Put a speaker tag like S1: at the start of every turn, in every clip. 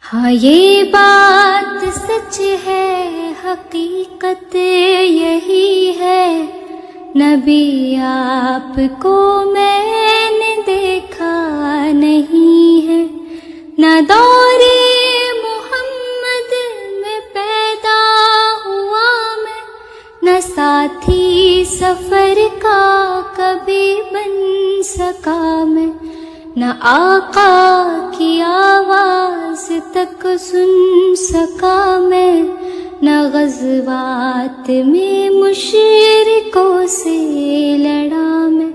S1: ہاں یہ بات سچ ہے، حقیقت یہی ہے، نبی آپ کو میں نے دیکھا نہیں ہے، نہ دور محمد میں پیدا ہوا میں، نہ ساتھی سفر کا کبھی بن سکا میں، نہ آقا کی آواز تک سن سکا میں، نہ غزوات میں مشرکوں سے لڑا میں،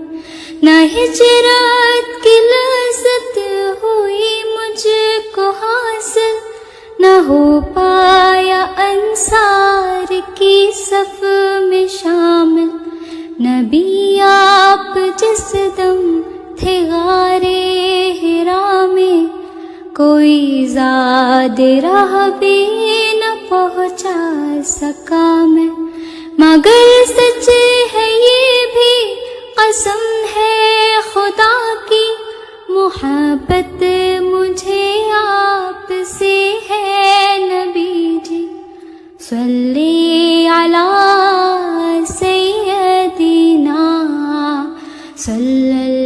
S1: نہ ہجرت کی لذت ہوئی مجھ کو حاصل، نہ ہو پایا انصار کی صف میں شامل، نبی آپ جس دم تھے غارِ حرا میں، کوئی زاد راہ بھی نہ پہنچا سکا میں، مگر سچ ہے یہ بھی قسم ہے خدا کی، محبت مجھے آپ سے ہے نبی جی، صلی علی سیدنا صلی